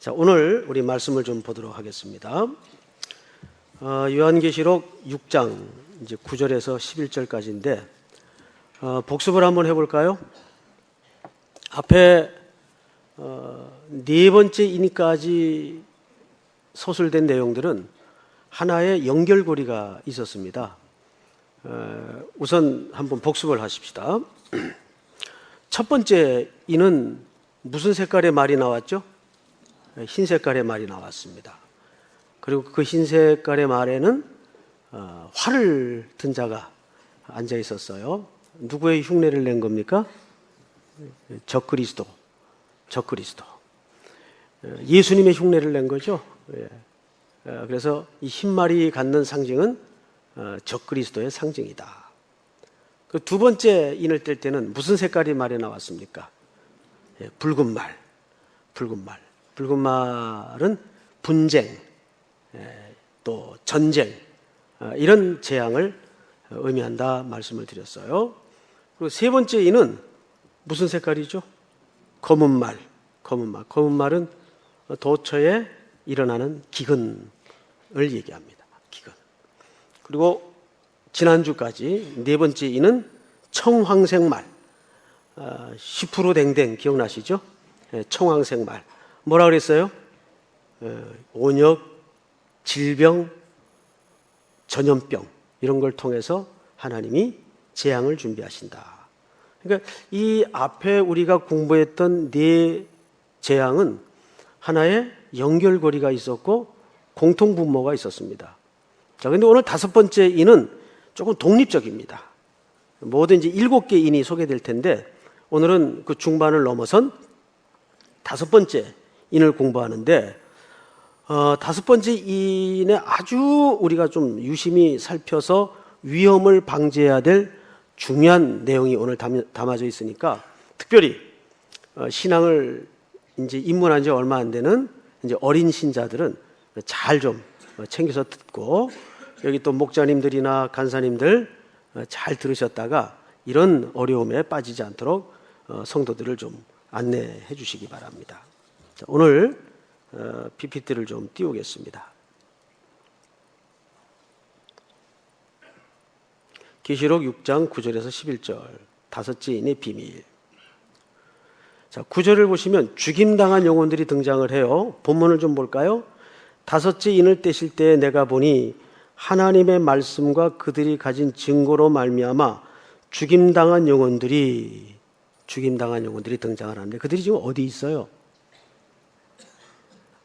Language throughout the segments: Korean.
자, 오늘 우리 말씀을 좀 보도록 하겠습니다. 요한계시록 6장 이제 9절에서 11절까지인데 복습을 한번 해볼까요? 앞에 네 번째 인까지 서술된 내용들은 하나의 연결고리가 있었습니다. 우선 한번 복습을 하십시다. 첫 번째 인은 무슨 색깔의 말이 나왔죠? 흰 색깔의 말이 나왔습니다. 그리고 그 흰 색깔의 말에는 활을 든 자가 앉아 있었어요. 누구의 흉내를 낸 겁니까? 적그리스도. 예수님의 흉내를 낸 거죠. 그래서 이 흰말이 갖는 상징은 적그리스도의 상징이다. 그 두 번째 인을 뗄 때는 무슨 색깔의 말이 나왔습니까? 붉은 말. 붉은 말은 분쟁, 또 전쟁, 이런 재앙을 의미한다 말씀을 드렸어요. 그리고 세 번째 인은 무슨 색깔이죠? 검은 말은 도처에 일어나는 기근을 얘기합니다. 기근. 그리고 지난주까지 네 번째 인은 청황색 말, 10% 댕댕 기억나시죠? 청황색 말. 뭐라 그랬어요? 온역, 질병, 전염병 이런 걸 통해서 하나님이 재앙을 준비하신다. 그러니까 이 앞에 우리가 공부했던 네 재앙은 하나의 연결고리가 있었고 공통분모가 있었습니다. 자, 근데 오늘 다섯 번째 인은 조금 독립적입니다. 뭐든지 7개 인이 소개될 텐데 오늘은 그 중반을 넘어선 다섯 번째 인을 공부하는데 다섯 번째 인에 아주 우리가 좀 유심히 살펴서 위험을 방지해야 될 중요한 내용이 오늘 담아져 있으니까 특별히 신앙을 이제 입문한 지 얼마 안 되는 이제 어린 신자들은 잘 좀 챙겨서 듣고 여기 또 목자님들이나 간사님들 잘 들으셨다가 이런 어려움에 빠지지 않도록 성도들을 좀 안내해 주시기 바랍니다. 자, 오늘 PPT를 좀 띄우겠습니다. 계시록 6장 9절에서 11절 다섯째 인의 비밀. 자, 9절을 보시면 죽임당한 영혼들이 등장을 해요. 본문을 좀 볼까요? 다섯째 인을 떼실 때 내가 보니 하나님의 말씀과 그들이 가진 증거로 말미암아 죽임당한 영혼들이 등장을 하는데 그들이 지금 어디 있어요?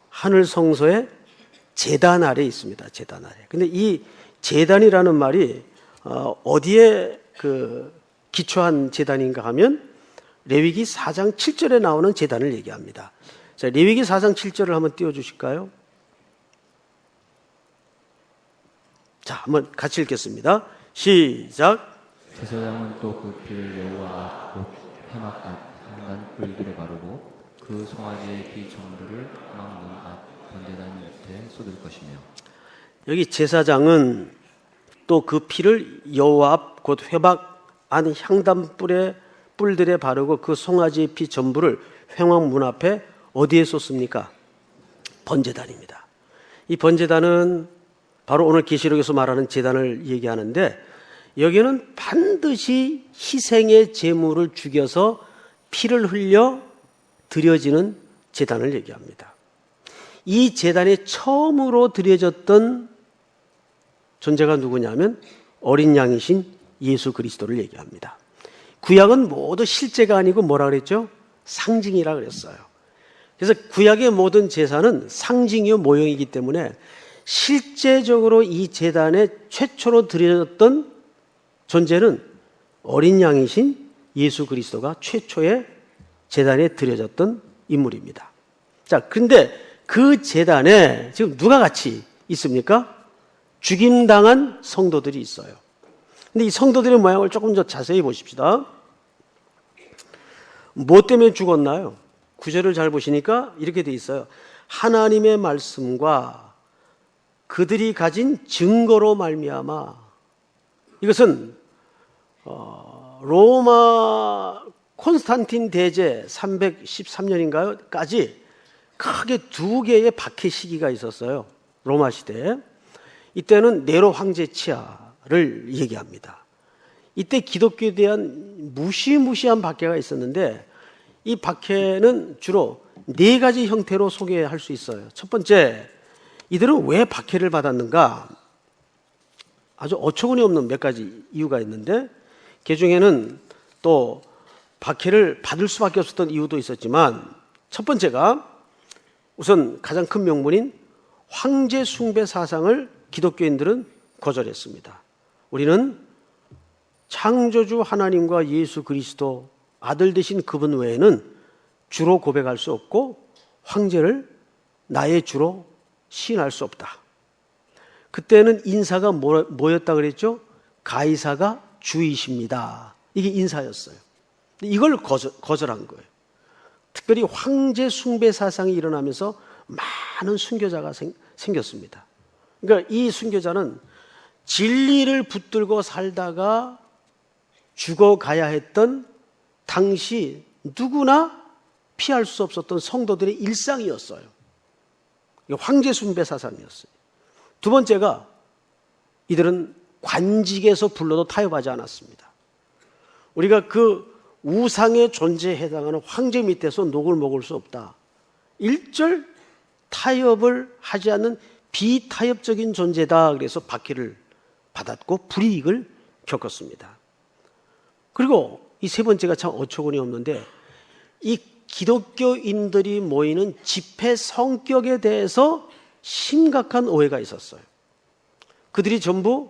하늘 성소의 제단 아래 있습니다. 제단 아래. 근데 이 제단이라는 말이 어디에 기초한 제단인가 하면 레위기 4장 7절에 나오는 제단을 얘기합니다. 자, 레위기 4장 7절을 한번 띄워 주실까요? 자, 한번 같이 읽겠습니다. 시작. 제사장은 또 그 피를 여호와 곧 회막 앞 한간 뿔들에 바르고 그 송아지의 피 전부를 회막 문 앞 번제단 밑에 쏟을 것이며. 여기 제사장은 또 그 피를 여호와 앞 곧 회막 안 향단 뿔들에 바르고 그 송아지의 피 전부를 회막 문 앞에 어디에 쏟습니까? 번제단입니다. 이 번제단은 바로 오늘 계시록에서 말하는 제단을 얘기하는데 여기는 반드시 희생의 제물을 죽여서 피를 흘려 드려지는 제단을 얘기합니다. 이 제단에 처음으로 드려졌던 존재가 누구냐면 어린 양이신 예수 그리스도를 얘기합니다. 구약은 모두 실제가 아니고 뭐라 그랬죠? 상징이라 그랬어요. 그래서 구약의 모든 제사는 상징이요 모형이기 때문에 실제적으로 이 제단에 최초로 드려졌던 존재는 어린 양이신 예수 그리스도가 최초의 제단에 드려졌던 인물입니다. 자, 근데 그 제단에 지금 누가 같이 있습니까? 죽임당한 성도들이 있어요. 근데 이 성도들의 모양을 조금 더 자세히 보십시다. 뭐 때문에 죽었나요? 구절을 잘 보시니까 이렇게 돼 있어요. 하나님의 말씀과 그들이 가진 증거로 말미암아. 이것은 로마 콘스탄틴 대제 313년인가요?까지 크게 두 개의 박해 시기가 있었어요. 로마 시대에. 이때는 네로 황제 치하를 얘기합니다. 이때 기독교에 대한 무시무시한 박해가 있었는데 이 박해는 주로 네 가지 형태로 소개할 수 있어요. 첫 번째, 이들은 왜 박해를 받았는가? 아주 어처구니 없는 몇 가지 이유가 있는데 그 중에는 또 박해를 받을 수밖에 없었던 이유도 있었지만 첫 번째가 우선 가장 큰 명분인 황제 숭배 사상을 기독교인들은 거절했습니다. 우리는 창조주 하나님과 예수 그리스도 아들 되신 그분 외에는 주로 고백할 수 없고 황제를 나의 주로 시인할 수 없다. 그때는 인사가 뭐였다 그랬죠? 가이사가 주이십니다. 이게 인사였어요. 이걸 거절한 거예요. 특별히 황제 숭배 사상이 일어나면서 많은 순교자가 생겼습니다. 그러니까 이 순교자는 진리를 붙들고 살다가 죽어가야 했던 당시 누구나 피할 수 없었던 성도들의 일상이었어요. 황제 숭배 사상이었어요. 두 번째가 이들은 관직에서 불러도 타협하지 않았습니다. 우리가 그 우상의 존재에 해당하는 황제 밑에서 녹을 먹을 수 없다. 일절 타협을 하지 않는 비타협적인 존재다. 그래서 박해를 받았고 불이익을 겪었습니다. 그리고 이 세 번째가 참 어처구니 없는데 이 기독교인들이 모이는 집회 성격에 대해서 심각한 오해가 있었어요. 그들이 전부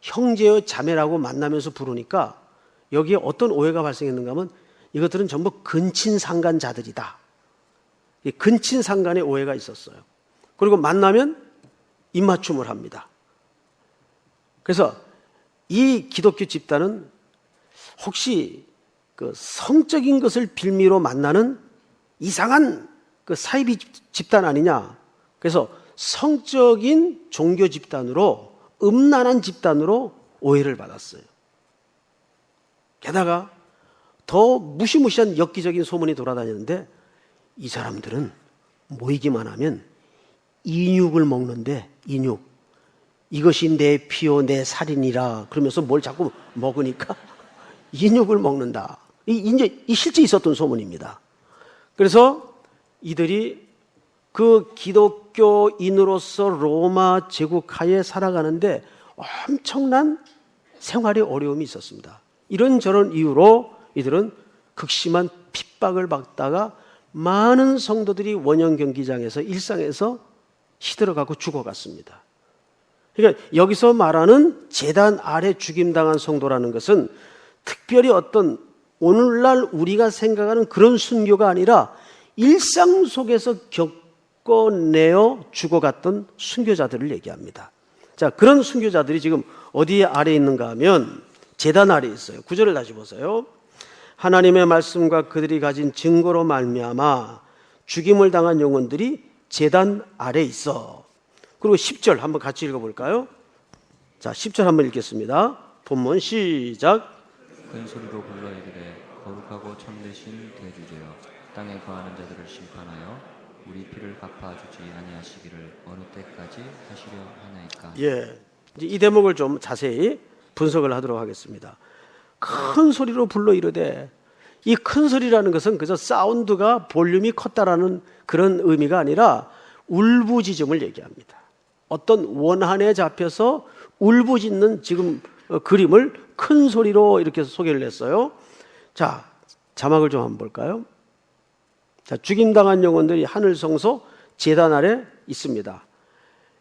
형제여 자매라고 만나면서 부르니까 여기에 어떤 오해가 발생했는가 하면 이것들은 전부 근친상간자들이다. 이 근친상간의 오해가 있었어요. 그리고 만나면 입맞춤을 합니다. 그래서 이 기독교 집단은 혹시 그 성적인 것을 빌미로 만나는 이상한 그 사이비 집단 아니냐. 그래서 성적인 종교 집단으로 음란한 집단으로 오해를 받았어요. 게다가 더 무시무시한 엽기적인 소문이 돌아다녔는데 이 사람들은 모이기만 하면 인육을 먹는데 인육. 이것이 내 피요 내 살이니라 그러면서 뭘 자꾸 먹으니까 인육을 먹는다. 이 실제 있었던 소문입니다. 그래서 이들이 그 기독교인으로서 로마 제국 하에 살아가는데 엄청난 생활의 어려움이 있었습니다. 이런저런 이유로 이들은 극심한 핍박을 받다가 많은 성도들이 원형 경기장에서 일상에서 시들어가고 죽어갔습니다. 그러니까 여기서 말하는 제단 아래 죽임당한 성도라는 것은 특별히 어떤 오늘날 우리가 생각하는 그런 순교가 아니라 일상 속에서 겪어내어 죽어갔던 순교자들을 얘기합니다. 자, 그런 순교자들이 지금 어디에 아래 있는가 하면 제단 아래 있어요. 9절을 다시 보세요. 하나님의 말씀과 그들이 가진 증거로 말미암아 죽임을 당한 영혼들이 제단 아래 있어. 그리고 10절 한번 같이 읽어볼까요? 자, 10절 한번 읽겠습니다. 본문 시작. 큰 소리로 불러 이르되 거룩하고 참되신 대주제여 땅에 거하는 자들을 심판하여 우리 피를 갚아주지 아니하시기를 어느 때까지 하시려 하나이까. 예, 이제 이 대목을 좀 자세히 분석을 하도록 하겠습니다. 큰 소리로 불러 이르되, 이 큰 소리라는 것은 그저 사운드가 볼륨이 컸다라는 그런 의미가 아니라 울부짖음을 얘기합니다. 어떤 원한에 잡혀서 울부짖는 지금 그림을 큰 소리로 이렇게 소개를 했어요. 자, 자막을 좀 한번 볼까요? 자, 죽임당한 영혼들이 하늘 성소 제단 아래 있습니다.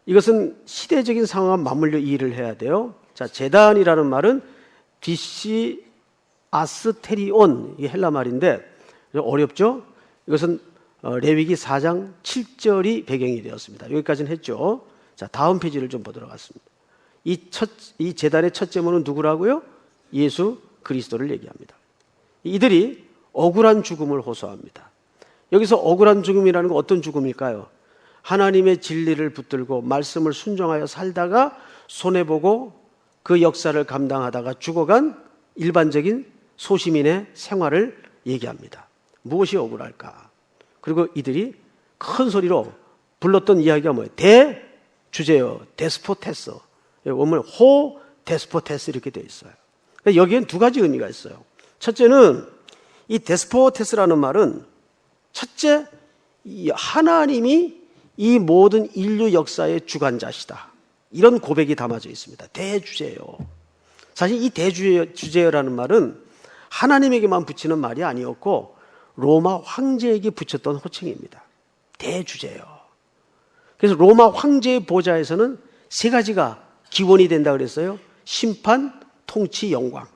이것은 시대적인 상황과 맞물려 이해를 해야 돼요. 자, 제단이라는 말은 디시 아스테리온, 이 헬라 말인데 어렵죠? 이것은 레위기 4장 7절이 배경이 되었습니다. 여기까지는 했죠. 자, 다음 페이지를 좀 보도록 하겠습니다. 이 제단의 첫 제목은 누구라고요? 예수 그리스도를 얘기합니다. 이들이 억울한 죽음을 호소합니다. 여기서 억울한 죽음이라는 건 어떤 죽음일까요? 하나님의 진리를 붙들고 말씀을 순종하여 살다가 손해보고 그 역사를 감당하다가 죽어간 일반적인 소시민의 생활을 얘기합니다. 무엇이 억울할까? 그리고 이들이 큰 소리로 불렀던 이야기가 뭐예요? 대주제어, 데스포테스. 원문 호 데스포테스 이렇게 되어 있어요. 그러니까 여기엔 두 가지 의미가 있어요. 첫째는 이 데스포테스라는 말은 첫째, 이 하나님이 이 모든 인류 역사의 주관자시다. 이런 고백이 담아져 있습니다. 대주제어. 사실 이 대주제어라는 말은 하나님에게만 붙이는 말이 아니었고 로마 황제에게 붙였던 호칭입니다. 대주제어. 그래서 로마 황제의 보좌에서는 세 가지가 기원이 된다 그랬어요. 심판, 통치, 영광.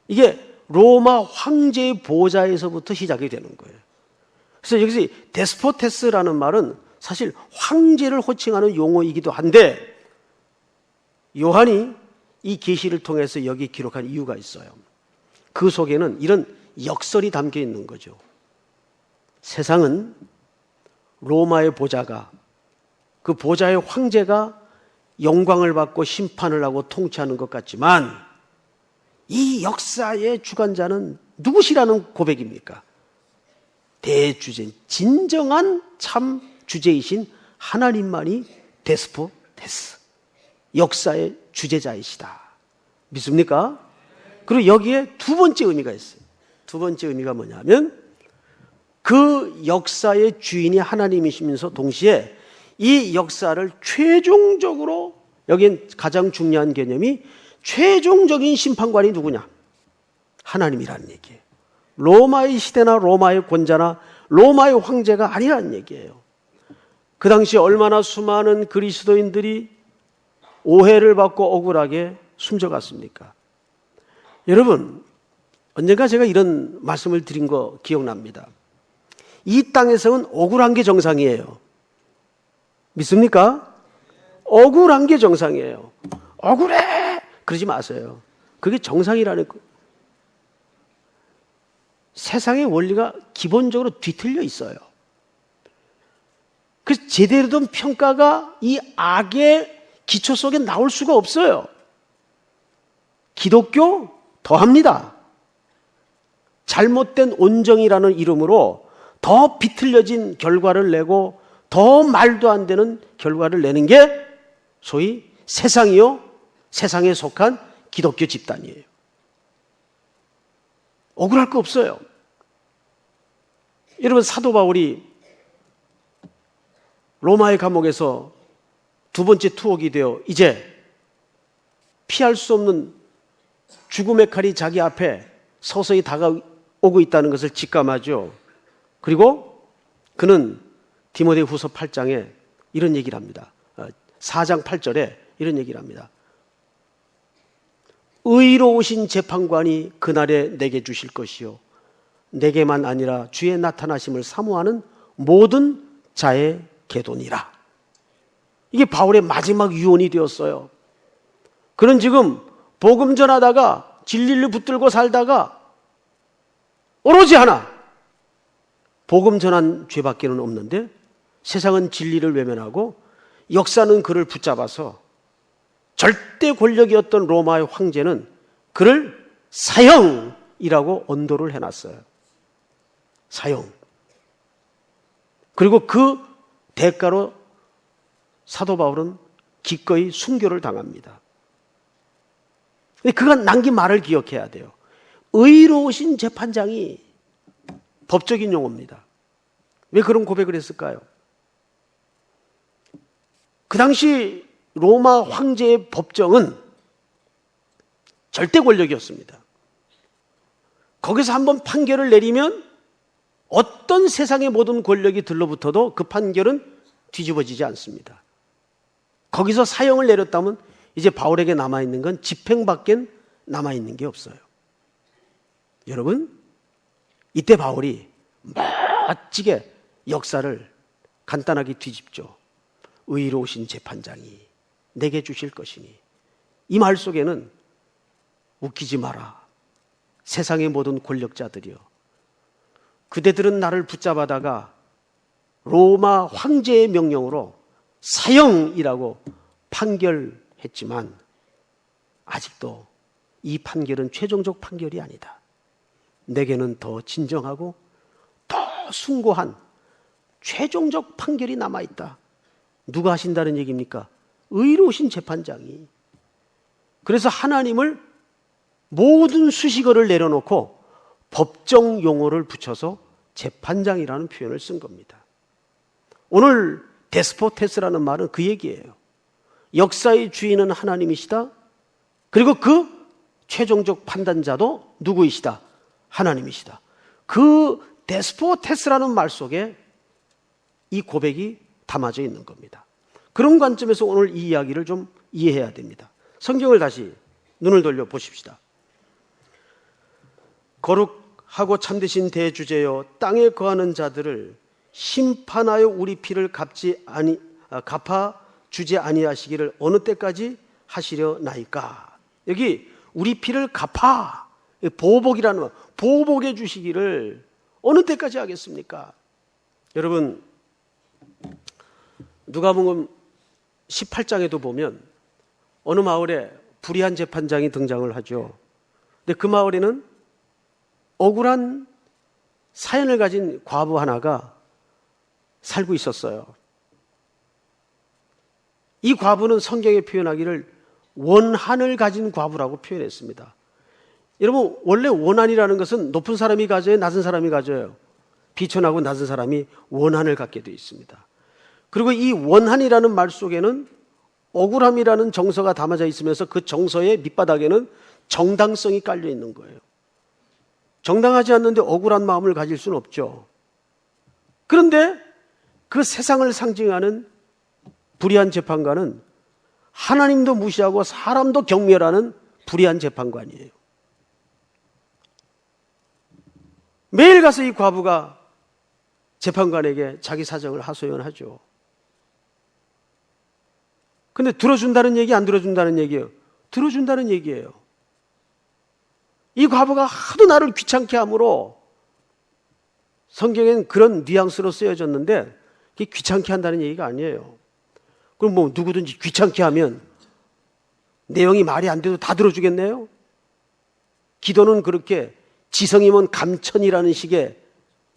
이게 로마 황제의 보좌에서부터 시작이 되는 거예요. 그래서 여기서 데스포테스라는 말은 사실 황제를 호칭하는 용어이기도 한데 요한이 이 계시를 통해서 여기 기록한 이유가 있어요. 그 속에는 이런 역설이 담겨 있는 거죠. 세상은 로마의 보좌가, 그 보좌의 황제가 영광을 받고 심판을 하고 통치하는 것 같지만 이 역사의 주관자는 누구시라는 고백입니까? 대주제, 진정한 참 주제이신 하나님만이 데스포테스, 역사의 주제자이시다. 믿습니까? 그리고 여기에 두 번째 의미가 있어요. 두 번째 의미가 뭐냐면 그 역사의 주인이 하나님이시면서 동시에 이 역사를 최종적으로, 여기엔 가장 중요한 개념이 최종적인 심판관이 누구냐? 하나님이라는 얘기예요. 로마의 시대나 로마의 권자나 로마의 황제가 아니라는 얘기예요. 그 당시 얼마나 수많은 그리스도인들이 오해를 받고 억울하게 숨져갔습니까? 여러분, 언젠가 제가 이런 말씀을 드린 거 기억납니다. 이 땅에서는 억울한 게 정상이에요. 믿습니까? 억울한 게 정상이에요. 억울해! 그러지 마세요. 그게 정상이라는 거. 세상의 원리가 기본적으로 뒤틀려 있어요. 그래서 제대로 된 평가가 이 악의 기초 속에 나올 수가 없어요. 기독교 더합니다. 잘못된 온정이라는 이름으로 더 비틀려진 결과를 내고 더 말도 안 되는 결과를 내는 게 소위 세상이요, 세상에 속한 기독교 집단이에요. 억울할 거 없어요. 여러분, 사도 바울이 로마의 감옥에서 두 번째 투옥이 되어 이제 피할 수 없는 죽음의 칼이 자기 앞에 서서히 다가오고 있다는 것을 직감하죠. 그리고 그는 디모데후서 8장에 이런 얘기를 합니다. 4장 8절에 이런 얘기를 합니다. 의로우신 재판관이 그날에 내게 주실 것이요 내게만 아니라 주의 나타나심을 사모하는 모든 자의 계도니라. 이게 바울의 마지막 유언이 되었어요. 그는 지금 복음 전하다가 진리를 붙들고 살다가 오로지 하나, 복음 전한 죄밖에는 없는데 세상은 진리를 외면하고 역사는 그를 붙잡아서 절대 권력이었던 로마의 황제는 그를 사형이라고 언도를 해놨어요. 사형. 그리고 그 대가로 사도 바울은 기꺼이 순교를 당합니다. 근데 그가 남긴 말을 기억해야 돼요. 의로우신 재판장이 법적인 용어입니다. 왜 그런 고백을 했을까요? 그 당시 로마 황제의 법정은 절대 권력이었습니다. 거기서 한번 판결을 내리면 어떤 세상의 모든 권력이 들러붙어도 그 판결은 뒤집어지지 않습니다. 거기서 사형을 내렸다면 이제 바울에게 남아있는 건 집행밖엔 남아있는 게 없어요. 여러분, 이때 바울이 멋지게 역사를 간단하게 뒤집죠. 의로우신 재판장이 내게 주실 것이니. 이 말 속에는 웃기지 마라. 세상의 모든 권력자들이여. 그대들은 나를 붙잡아다가 로마 황제의 명령으로 사형이라고 판결했지만 아직도 이 판결은 최종적 판결이 아니다. 내게는 더 진정하고 더 숭고한 최종적 판결이 남아있다. 누가 하신다는 얘기입니까? 의로우신 재판장이. 그래서 하나님을 모든 수식어를 내려놓고 법정 용어를 붙여서 재판장이라는 표현을 쓴 겁니다. 오늘 데스포테스라는 말은 그 얘기예요. 역사의 주인은 하나님이시다. 그리고 그 최종적 판단자도 누구이시다? 하나님이시다. 그 데스포테스라는 말 속에 이 고백이 담아져 있는 겁니다. 그런 관점에서 오늘 이 이야기를 좀 이해해야 됩니다. 성경을 다시 눈을 돌려 보십시다. 거룩하고 참되신 대주제여, 땅에 거하는 자들을 심판하여 우리 피를 갚아 주지 아니하시기를 어느 때까지 하시려나이까. 여기 우리 피를 갚아, 보복이라는 말, 보복해 주시기를 어느 때까지 하겠습니까? 여러분, 누가복음 18장에도 보면 어느 마을에 불의한 재판장이 등장을 하죠. 근데 그 마을에는 억울한 사연을 가진 과부 하나가 살고 있었어요. 이 과부는 성경에 표현하기를 원한을 가진 과부라고 표현했습니다. 여러분, 원래 원한이라는 것은 높은 사람이 가져요, 낮은 사람이 가져요? 비천하고 낮은 사람이 원한을 갖게 되어 있습니다. 그리고 이 원한이라는 말 속에는 억울함이라는 정서가 담아져 있으면서 그 정서의 밑바닥에는 정당성이 깔려 있는 거예요. 정당하지 않는데 억울한 마음을 가질 수는 없죠. 그런데 그 세상을 상징하는 불의한 재판관은 하나님도 무시하고 사람도 경멸하는 불의한 재판관이에요. 매일 가서 이 과부가 재판관에게 자기 사정을 하소연하죠. 근데 들어준다는 얘기, 안 들어준다는 얘기예요? 들어준다는 얘기예요. 이 과부가 하도 나를 귀찮게 하므로, 성경에는 그런 뉘앙스로 쓰여졌는데 그게 귀찮게 한다는 얘기가 아니에요. 그럼 뭐 누구든지 귀찮게 하면 내용이 말이 안 돼도 다 들어주겠네요? 기도는 그렇게 지성이면 감천이라는 식의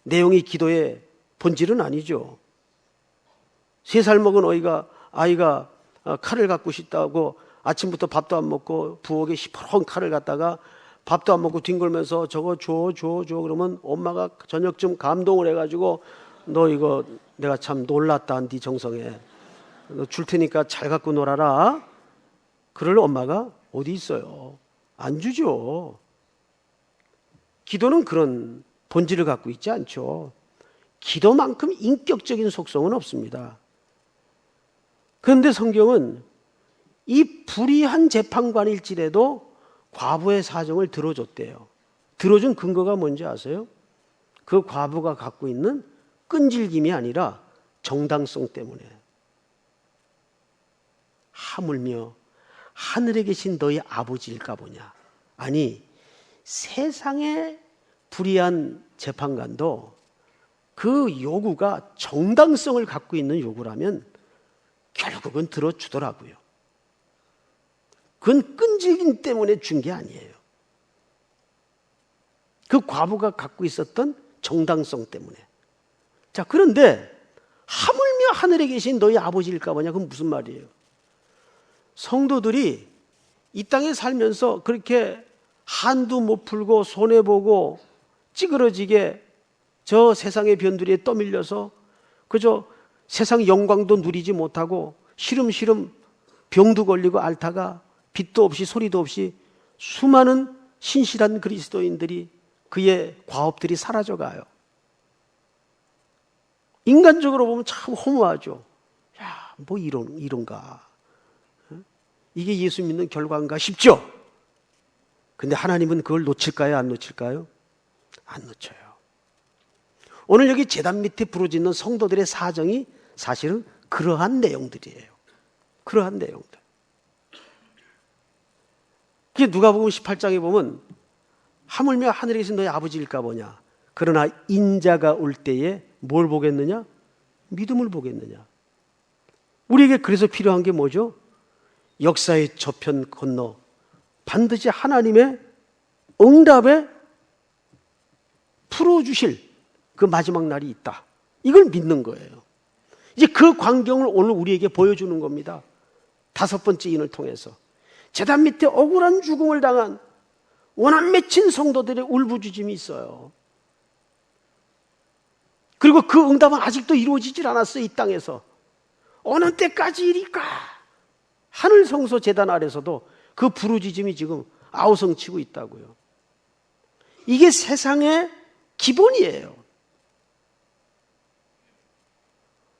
내용이 기도의 본질은 아니죠. 3살 먹은 아이가 칼을 갖고 싶다고 아침부터 밥도 안 먹고 부엌에 시퍼런 칼을 갖다가 밥도 안 먹고 뒹굴면서 저거 줘 그러면 엄마가 저녁쯤 감동을 해가지고 너 이거 내가 참 놀랐다 네 정성에 너 줄 테니까 잘 갖고 놀아라. 그럴 엄마가 어디 있어요? 안 주죠. 기도는 그런 본질을 갖고 있지 않죠. 기도만큼 인격적인 속성은 없습니다. 그런데 성경은 이 불의한 재판관일지라도 과부의 사정을 들어줬대요. 들어준 근거가 뭔지 아세요? 그 과부가 갖고 있는 끈질김이 아니라 정당성 때문에. 하물며 하늘에 계신 너희 아버지일까 보냐. 아니, 세상의 불의한 재판관도 그 요구가 정당성을 갖고 있는 요구라면 결국은 들어주더라고요. 그건 끈질김 때문에 준 게 아니에요. 그 과부가 갖고 있었던 정당성 때문에. 자, 그런데 하물며 하늘에 계신 너희 아버지일까 보냐. 그건 무슨 말이에요? 성도들이 이 땅에 살면서 그렇게 한두 못 풀고 손해보고 찌그러지게 저 세상의 변두리에 떠밀려서 그저 세상 영광도 누리지 못하고 시름시름 병도 걸리고 앓다가 빛도 없이 소리도 없이 수많은 신실한 그리스도인들이 그의 과업들이 사라져가요. 인간적으로 보면 참 허무하죠. 야, 뭐 이런가. 이게 예수 믿는 결과인가 싶죠. 근데 하나님은 그걸 놓칠까요? 안 놓칠까요? 안 놓쳐요. 오늘 여기 제단 밑에 부르짖는 성도들의 사정이 사실은 그러한 내용들이에요. 그러한 내용들. 그게 누가복음 18장에 보면 하물며 하늘에 계신 너희 아버지일까 보냐. 그러나 인자가 올 때에 뭘 보겠느냐? 믿음을 보겠느냐. 우리에게 그래서 필요한 게 뭐죠? 역사의 저편 건너 반드시 하나님의 응답에 풀어주실 그 마지막 날이 있다. 이걸 믿는 거예요. 이제 그 광경을 오늘 우리에게 보여주는 겁니다. 다섯 번째 인을 통해서 제단 밑에 억울한 죽음을 당한 원한 맺힌 성도들의 울부짖음이 있어요. 그리고 그 응답은 아직도 이루어지질 않았어요. 이 땅에서. 어느 때까지일까? 하늘 성소 제단 아래서도 그 부르짖음이 지금 아우성치고 있다고요. 이게 세상의 기본이에요.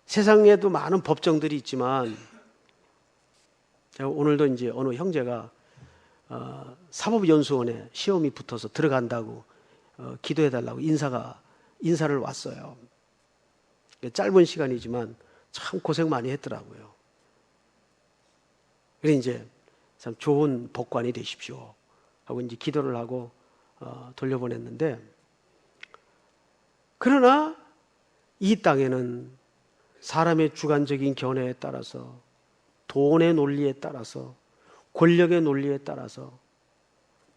세상에도 많은 법정들이 있지만 제가 오늘도 이제 어느 형제가 사법연수원에 시험이 붙어서 들어간다고 기도해달라고 인사를 왔어요. 짧은 시간이지만 참 고생 많이 했더라고요. 그래서 이제 참 좋은 법관이 되십시오 하고 이제 기도를 하고 돌려보냈는데, 그러나 이 땅에는 사람의 주관적인 견해에 따라서, 돈의 논리에 따라서, 권력의 논리에 따라서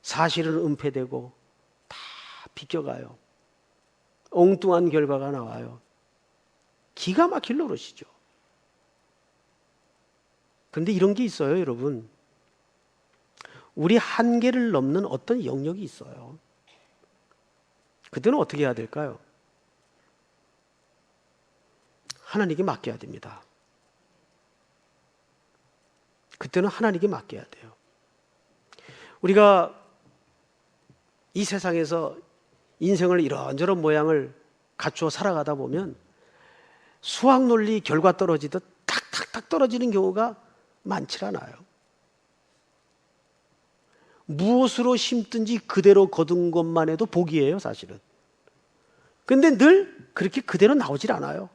사실은 은폐되고 다 비껴가요. 엉뚱한 결과가 나와요. 기가 막힐 노릇이죠. 그런데 이런 게 있어요, 여러분. 우리 한계를 넘는 어떤 영역이 있어요. 그때는 어떻게 해야 될까요? 하나님께 맡겨야 됩니다. 그때는 하나님께 맡겨야 돼요. 우리가 이 세상에서 인생을 이런저런 모양을 갖추어 살아가다 보면 수학 논리 결과 떨어지듯 탁탁탁 떨어지는 경우가 많지 않아요. 무엇으로 심든지 그대로 거둔 것만 해도 복이에요, 사실은. 근데 늘 그렇게 그대로 나오질 않아요.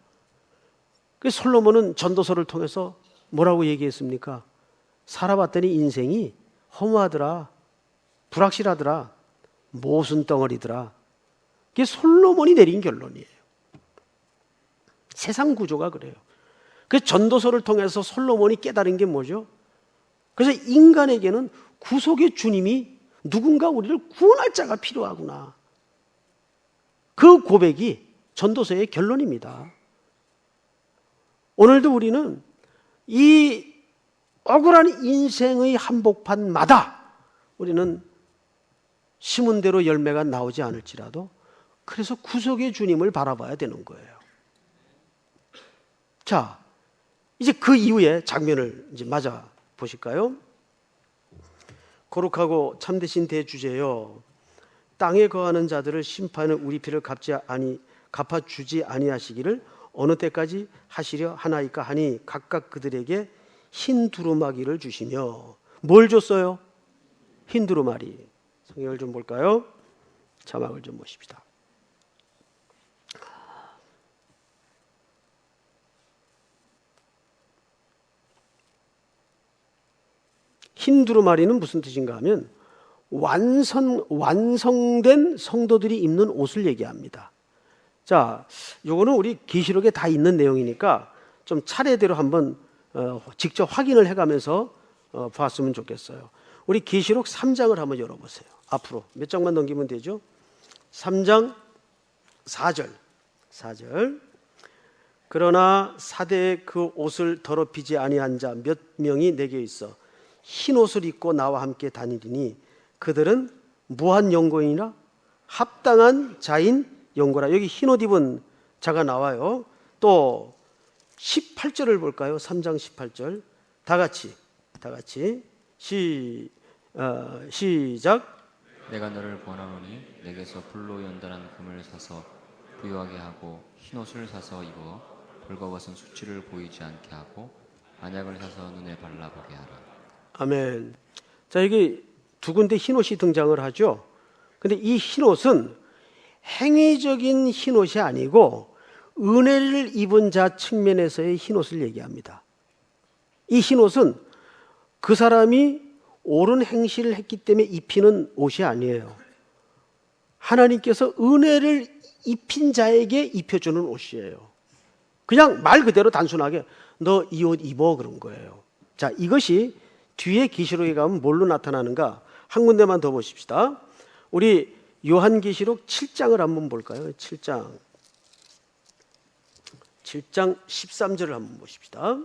그래서 솔로몬은 전도서를 통해서 뭐라고 얘기했습니까? 살아봤더니 인생이 허무하더라, 불확실하더라, 모순 덩어리더라. 그게 솔로몬이 내린 결론이에요. 세상 구조가 그래요. 그래서 전도서를 통해서 솔로몬이 깨달은 게 뭐죠? 그래서 인간에게는 구속의 주님이 누군가 우리를 구원할 자가 필요하구나. 그 고백이 전도서의 결론입니다. 오늘도 우리는 이 억울한 인생의 한복판마다 우리는 심은 대로 열매가 나오지 않을지라도 그래서 구속의 주님을 바라봐야 되는 거예요. 자, 이제 그 이후에 장면을 이제 맞아 보실까요? 거룩하고 참되신 대주제여, 땅에 거하는 자들을 심판은 우리 피를 갚아주지 아니하시기를 어느 때까지 하시려 하나이까 하니 각각 그들에게 흰 두루마기를 주시며. 뭘 줬어요? 흰 두루마리. 성경을 좀 볼까요? 자막을 좀 보십시다. 흰 두루마리는 무슨 뜻인가 하면 완성된 성도들이 입는 옷을 얘기합니다. 자, 요거는 우리 계시록에 다 있는 내용이니까 좀 차례대로 한번 직접 확인을 해가면서 봤으면 좋겠어요. 우리 계시록 3장을 한번 열어보세요. 앞으로 몇 장만 넘기면 되죠? 3장 4절. 그러나 사대에 그 옷을 더럽히지 아니한 자 몇 명이 내게 있어 흰 옷을 입고 나와 함께 다니리니 그들은 무한 영광이나 합당한 자인 영광이라. 여기 흰 옷 입은 자가 나와요. 또 18절을 볼까요? 3장 18절. 다 같이 시작. 내가 너를 권하노니 내게서 불로 연단한 금을 사서 부유하게 하고 흰 옷을 사서 입어 벌거벗은 수치를 보이지 않게 하고 안약을 사서 눈에 발라보게 하라. 아멘. 자, 여기 두 군데 흰 옷이 등장을 하죠. 근데 이 흰 옷은 행위적인 흰 옷이 아니고 은혜를 입은 자 측면에서의 흰 옷을 얘기합니다. 이 흰 옷은 그 사람이 옳은 행실을 했기 때문에 입히는 옷이 아니에요. 하나님께서 은혜를 입힌 자에게 입혀주는 옷이에요. 그냥 말 그대로 단순하게 너 이 옷 입어 그런 거예요. 자, 이것이 뒤에 계시록에 가면 뭘로 나타나는가? 한 군데만 더 보십시다. 우리 요한계시록 7장을 한번 볼까요? 7장. 7장 13절을 한번 보십시다.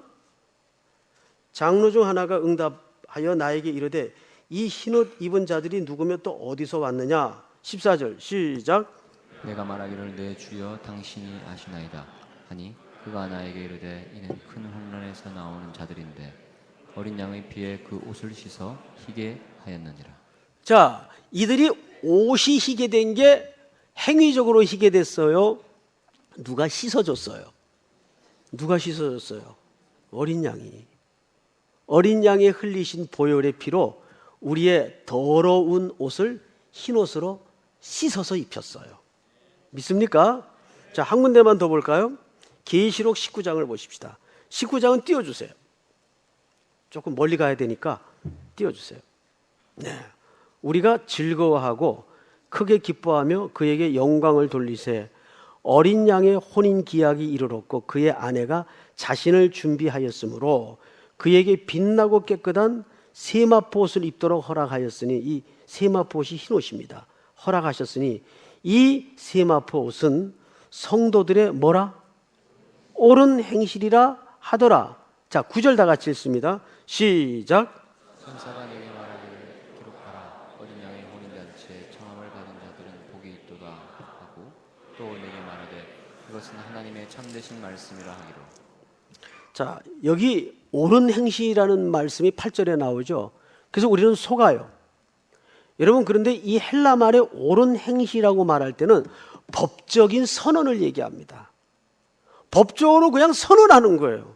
장로 중 하나가 응답하여 나에게 이르되 이 흰옷 입은 자들이 누구며 또 어디서 왔느냐. 14절 시작. 내가 말하기를 내 주여 당신이 아시나이다 하니 그가 나에게 이르되 이는 큰 혼란에서 나오는 자들인데 어린 양의 피에 그 옷을 씻어 희게 하였느니라. 자, 이들이 옷이 희게 된 게 행위적으로 희게 됐어요? 누가 씻어줬어요? 누가 씻어줬어요? 어린 양이. 어린 양의 흘리신 보혈의 피로 우리의 더러운 옷을 흰 옷으로 씻어서 입혔어요. 믿습니까? 자, 한 군데만 더 볼까요? 계시록 19장을 보십시다. 19장은 띄워주세요. 조금 멀리 가야 되니까 띄워주세요. 네. 우리가 즐거워하고 크게 기뻐하며 그에게 영광을 돌리세. 어린 양의 혼인 기약이 이르렀고 그의 아내가 자신을 준비하였으므로 그에게 빛나고 깨끗한 세마포 옷을 입도록 허락하였으니 이 세마포 옷이 흰 옷입니다. 허락하셨으니 이 세마포 옷은 성도들의 뭐라? 옳은 행실이라 하더라. 자, 9절 다 같이 읽습니다. 시작. 천사가 내게 말하기를 기록하라. 어린 양의 혼인잔치에 청함을 받은 자들은 복이 있도다 하고 또 내게 말하되 이것은 하나님의 참되신 말씀이라 하기로. 자, 여기 옳은 행실이라는 말씀이 8절에 나오죠. 그래서 우리는 속아요. 여러분, 그런데 이 헬라 말의 옳은 행실이라고 말할 때는 법적인 선언을 얘기합니다. 법적으로 그냥 선언하는 거예요.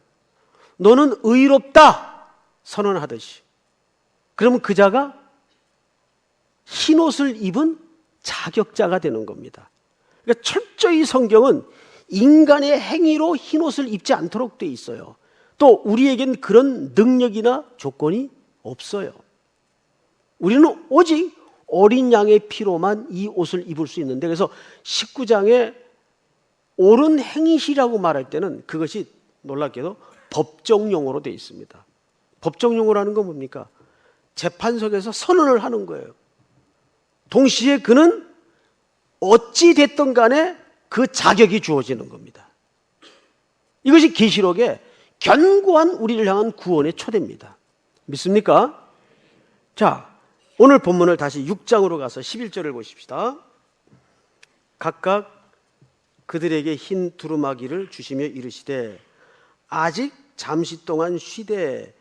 너는 의롭다 선언하듯이. 그러면 그 자가 흰 옷을 입은 자격자가 되는 겁니다. 그러니까 철저히 성경은 인간의 행위로 흰 옷을 입지 않도록 돼 있어요. 또 우리에겐 그런 능력이나 조건이 없어요. 우리는 오직 어린 양의 피로만 이 옷을 입을 수 있는데, 그래서 19장에 옳은 행실이라고 말할 때는 그것이 놀랍게도 법정 용어로 되어 있습니다. 법정 용어라는 건 뭡니까? 재판석에서 선언을 하는 거예요. 동시에 그는 어찌 됐든 간에 그 자격이 주어지는 겁니다. 이것이 계시록의 견고한 우리를 향한 구원의 초대입니다. 믿습니까? 자, 오늘 본문을 다시 6장으로 가서 11절을 보십시다. 각각 그들에게 흰 두루마기를 주시며 이르시되 아직 잠시 동안 쉬되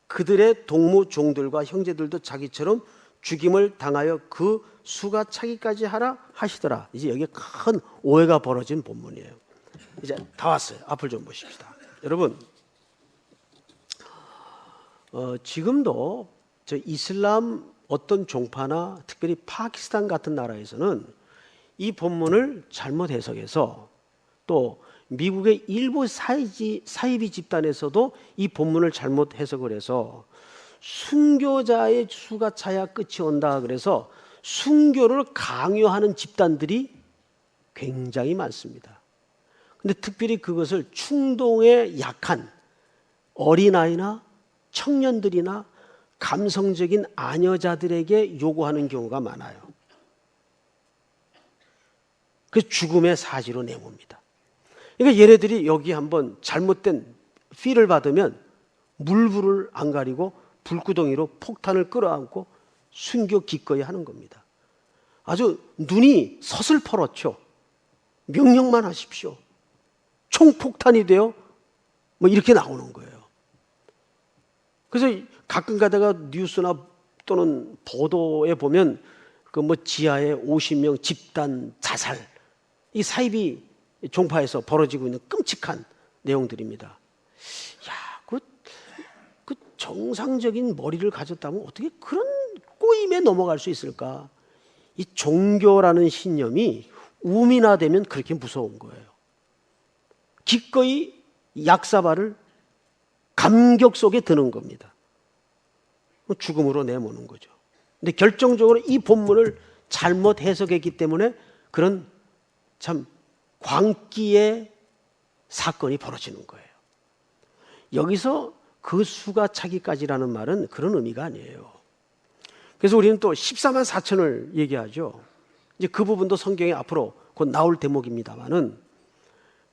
그들의 동무 종들과 형제들도 자기처럼 죽임을 당하여 그 수가 차기까지 하라 하시더라. 이제 여기에 큰 오해가 벌어진 본문이에요. 이제 다 왔어요. 앞을 좀 보십시다. 여러분, 지금도 저 이슬람 어떤 종파나 특별히 파키스탄 같은 나라에서는 이 본문을 잘못 해석해서, 또 미국의 일부 사이비 집단에서도 이 본문을 잘못 해석을 해서 순교자의 수가 차야 끝이 온다 그래서 순교를 강요하는 집단들이 굉장히 많습니다. 근데 특별히 그것을 충동에 약한 어린아이나 청년들이나 감성적인 아녀자들에게 요구하는 경우가 많아요. 그래서 죽음의 사지로 내모입니다. 그러니까 얘네들이 여기 한번 잘못된 피를 받으면 물불을 안 가리고 불구덩이로 폭탄을 끌어안고 순교 기꺼이 하는 겁니다. 아주 눈이 서슬퍼렇죠. 명령만 하십시오. 총폭탄이 돼요. 뭐 이렇게 나오는 거예요. 그래서 가끔 가다가 뉴스나 또는 보도에 보면 그 뭐 지하에 50명 집단 자살, 이 사이비 종파에서 벌어지고 있는 끔찍한 내용들입니다. 야, 그 정상적인 머리를 가졌다면 어떻게 그런 꼬임에 넘어갈 수 있을까? 이 종교라는 신념이 우민화되면 그렇게 무서운 거예요. 기꺼이 약사발을 감격 속에 드는 겁니다. 죽음으로 내모는 거죠. 근데 결정적으로 이 본문을 잘못 해석했기 때문에 그런 참 광기의 사건이 벌어지는 거예요. 여기서 그 수가 차기까지라는 말은 그런 의미가 아니에요. 그래서 우리는 또 14만 4천을 얘기하죠. 이제 그 부분도 성경에 앞으로 곧 나올 대목입니다만은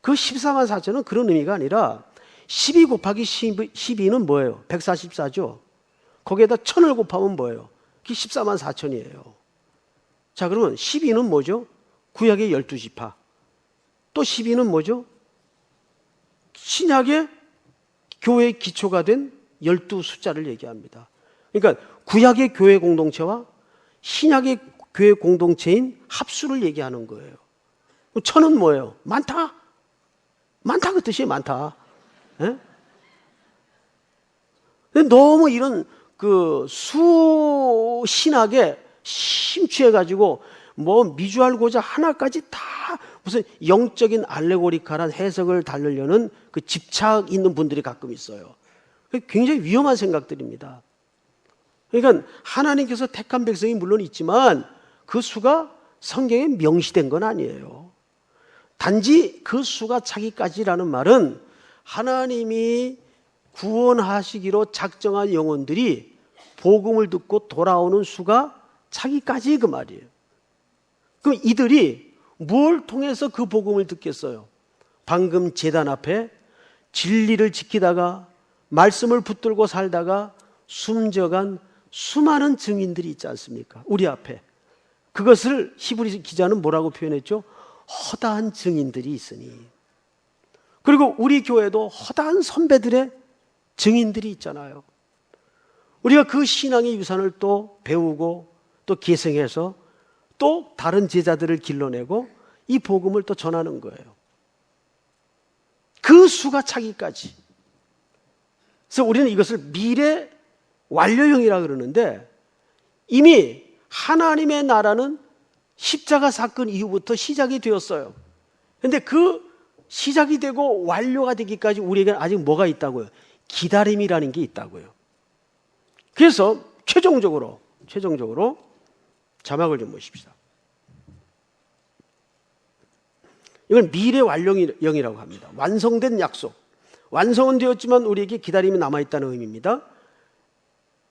그 14만 4천은 그런 의미가 아니라 12 곱하기 12는 뭐예요? 144죠. 거기에다 1000을 곱하면 뭐예요? 그게 14만 4천이에요. 자, 그러면 12는 뭐죠? 구약의 12지파. 또 12는 뭐죠? 신약의 교회의 기초가 된 12 숫자를 얘기합니다. 그러니까 구약의 교회 공동체와 신약의 교회 공동체인 합수를 얘기하는 거예요. 1000은 뭐예요? 많다. 많다 그 뜻이에요. 많다. 예? 너무 이런 그 수신학에 심취해가지고 뭐 미주알고자 하나까지 다 무슨 영적인 알레고리칼한 해석을 달려는 그 집착 있는 분들이 가끔 있어요. 굉장히 위험한 생각들입니다. 그러니까 하나님께서 택한 백성이 물론 있지만 그 수가 성경에 명시된 건 아니에요. 단지 그 수가 차기까지라는 말은 하나님이 구원하시기로 작정한 영혼들이 복음을 듣고 돌아오는 수가 차기까지 그 말이에요. 그럼 이들이 뭘 통해서 그 복음을 듣겠어요? 방금 제단 앞에 진리를 지키다가 말씀을 붙들고 살다가 숨져간 수많은 증인들이 있지 않습니까? 우리 앞에. 그것을 히브리 기자는 뭐라고 표현했죠? 허다한 증인들이 있으니. 그리고 우리 교회도 허다한 선배들의 증인들이 있잖아요. 우리가 그 신앙의 유산을 또 배우고 또 계승해서 또 다른 제자들을 길러내고 이 복음을 또 전하는 거예요. 그 수가 차기까지. 그래서 우리는 이것을 미래 완료형이라 그러는데 이미 하나님의 나라는 십자가 사건 이후부터 시작이 되었어요. 그런데 그 시작이 되고 완료가 되기까지 우리에게는 아직 뭐가 있다고요? 기다림이라는 게 있다고요. 그래서 최종적으로 자막을 좀 보십시다. 이건 미래 완료형이라고 합니다. 완성된 약속. 완성은 되었지만 우리에게 기다림이 남아있다는 의미입니다.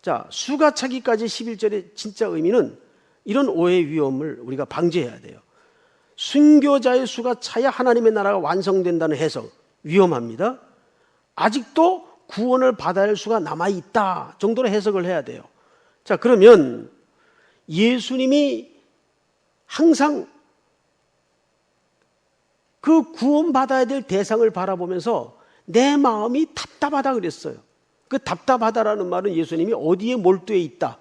자, 수가 차기까지 11절의 진짜 의미는 이런 오해의 위험을 우리가 방지해야 돼요. 순교자의 수가 차야 하나님의 나라가 완성된다는 해석 위험합니다. 아직도 구원을 받아야 할 수가 남아있다 정도로 해석을 해야 돼요. 자, 그러면 예수님이 항상 그 구원받아야 될 대상을 바라보면서 내 마음이 답답하다 그랬어요. 그 답답하다라는 말은 예수님이 어디에 몰두해 있다.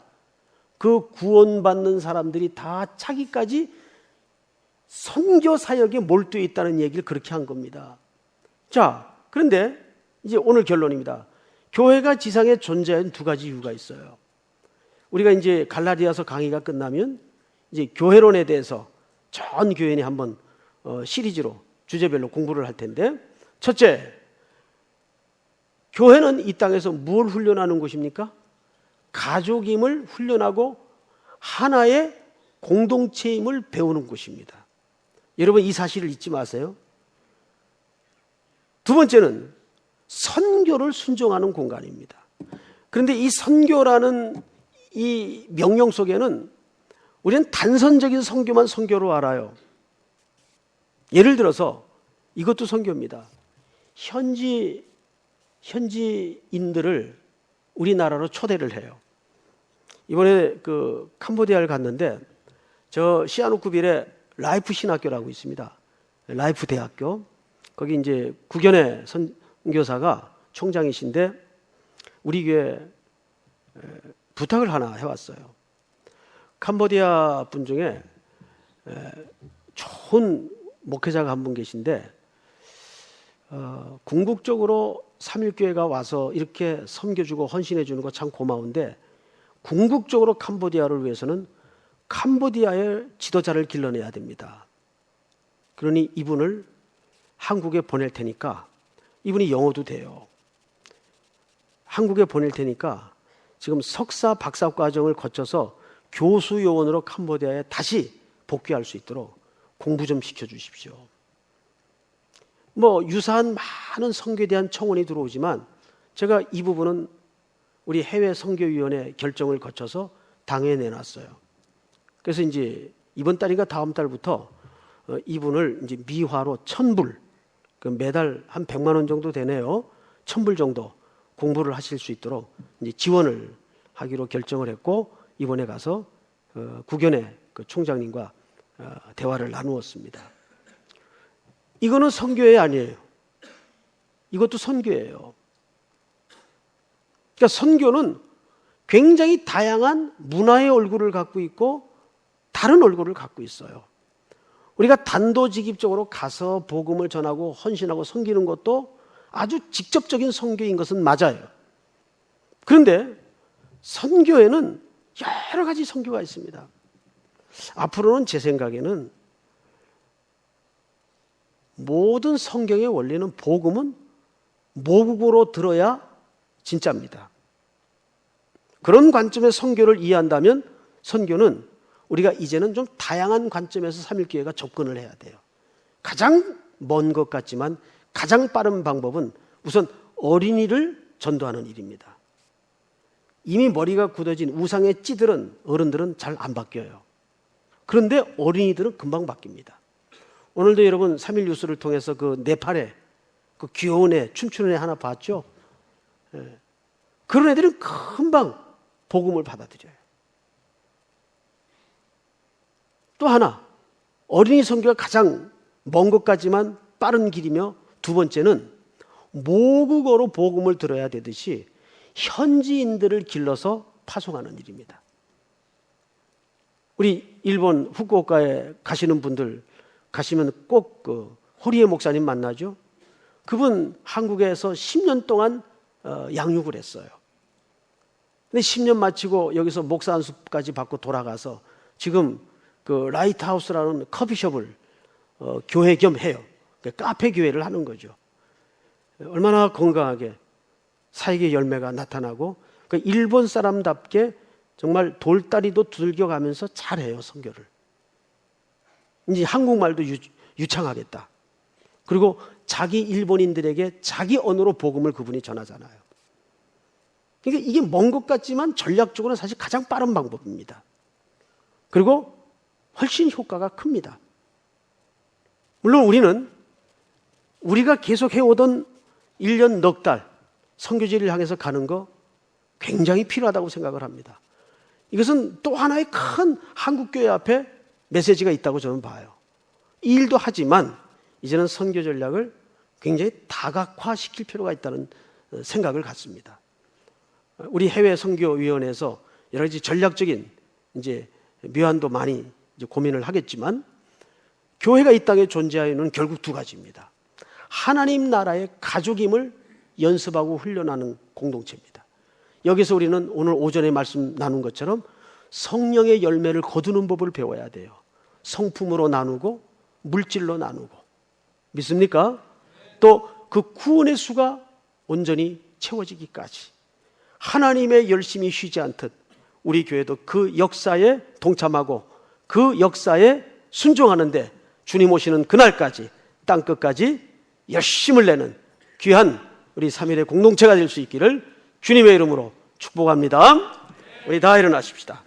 그 구원받는 사람들이 다 차기까지 선교 사역에 몰두해 있다는 얘기를 그렇게 한 겁니다. 자, 그런데 이제 오늘 결론입니다. 교회가 지상에 존재하는 두 가지 이유가 있어요. 우리가 이제 갈라디아서 강의가 끝나면 이제 교회론에 대해서 전 교인이 한번 시리즈로 주제별로 공부를 할 텐데, 첫째, 교회는 이 땅에서 뭘 훈련하는 곳입니까? 가족임을 훈련하고 하나의 공동체임을 배우는 곳입니다. 여러분 이 사실을 잊지 마세요. 두 번째는 선교를 순종하는 공간입니다. 그런데 이 선교라는 이 명령 속에는 우리는 단선적인 선교만 선교로 알아요. 예를 들어서 이것도 선교입니다. 현지인들을 우리나라로 초대를 해요. 이번에 그 캄보디아를 갔는데 저 시아누쿠빌에 라이프 신학교라고 있습니다. 라이프 대학교. 거기 이제 국연의 선교사가 총장이신데 우리 교회 부탁을 하나 해왔어요. 캄보디아 분 중에 좋은 목회자가 한 분 계신데 궁극적으로 삼일교회가 와서 이렇게 섬겨주고 헌신해주는 거 참 고마운데 궁극적으로 캄보디아를 위해서는 캄보디아의 지도자를 길러내야 됩니다. 그러니 이분을 한국에 보낼 테니까, 이분이 영어도 돼요. 한국에 보낼 테니까 지금 석사 박사 과정을 거쳐서 교수 요원으로 캄보디아에 다시 복귀할 수 있도록 공부 좀 시켜주십시오. 뭐 유사한 많은 선교에 대한 청원이 들어오지만 제가 이 부분은 우리 해외 선교위원회 결정을 거쳐서 당에 내놨어요. 그래서 이제 이번 달인가 다음 달부터 이분을 이제 미화로 1000불 그 매달 한 100만 원 정도 되네요. 1,000불 정도 공부를 하실 수 있도록 이제 지원을 하기로 결정을 했고, 이번에 가서 국연회 그 총장님과 대화를 나누었습니다. 이거는 선교회 아니에요. 이것도 선교예요. 그러니까 선교는 굉장히 다양한 문화의 얼굴을 갖고 있고 다른 얼굴을 갖고 있어요. 우리가 단도직입적으로 가서 복음을 전하고 헌신하고 섬기는 것도 아주 직접적인 선교인 것은 맞아요. 그런데 선교에는 여러 가지 선교가 있습니다. 앞으로는 제 생각에는 모든 성경의 원리는 복음은 모국어로 들어야 진짜입니다. 그런 관점의 선교를 이해한다면 선교는 우리가 이제는 좀 다양한 관점에서 삼일교회가 접근을 해야 돼요. 가장 먼 것 같지만 가장 빠른 방법은 우선 어린이를 전도하는 일입니다. 이미 머리가 굳어진 우상의 찌들은 어른들은 잘 안 바뀌어요. 그런데 어린이들은 금방 바뀝니다. 오늘도 여러분 3일 뉴스를 통해서 그 네팔에 그 귀여운 애, 춤추는 애 하나 봤죠? 예. 그런 애들은 금방 복음을 받아들여요. 또 하나, 어린이 선교가 가장 먼 것 같지만 빠른 길이며, 두 번째는 모국어로 복음을 들어야 되듯이 현지인들을 길러서 파송하는 일입니다. 우리 일본 후쿠오카에 가시는 분들 가시면 꼭 그 호리에 목사님 만나죠. 그분 한국에서 10년 동안 양육을 했어요. 근데 10년 마치고 여기서 목사 안수까지 받고 돌아가서 지금 그 라이트하우스라는 커피숍을 교회 겸 해요. 카페 교회를 하는 거죠. 얼마나 건강하게 사역의 열매가 나타나고, 그 일본 사람답게 정말 돌다리도 두들겨가면서 잘해요, 선교를. 이제 한국말도 유창하겠다. 그리고 자기 일본인들에게 자기 언어로 복음을 그분이 전하잖아요. 그러니까 이게 먼 것 같지만 전략적으로는 사실 가장 빠른 방법입니다. 그리고 훨씬 효과가 큽니다. 물론 우리는 우리가 계속 해오던 1년 넉 달 선교지를 향해서 가는 거 굉장히 필요하다고 생각을 합니다. 이것은 또 하나의 큰 한국교회 앞에 메시지가 있다고 저는 봐요. 이 일도 하지만 이제는 선교 전략을 굉장히 다각화시킬 필요가 있다는 생각을 갖습니다. 우리 해외 선교위원회에서 여러 가지 전략적인 이제 묘안도 많이 이제 고민을 하겠지만, 교회가 이 땅에 존재하여는 결국 두 가지입니다. 하나님 나라의 가족임을 연습하고 훈련하는 공동체입니다. 여기서 우리는 오늘 오전에 말씀 나눈 것처럼 성령의 열매를 거두는 법을 배워야 돼요. 성품으로 나누고 물질로 나누고. 믿습니까? 또 그 구원의 수가 온전히 채워지기까지 하나님의 열심히 쉬지 않듯 우리 교회도 그 역사에 동참하고 그 역사에 순종하는데 주님 오시는 그날까지 땅끝까지 열심을 내는 귀한 우리 3일의 공동체가 될 수 있기를 주님의 이름으로 축복합니다. 우리 다 일어나십시다.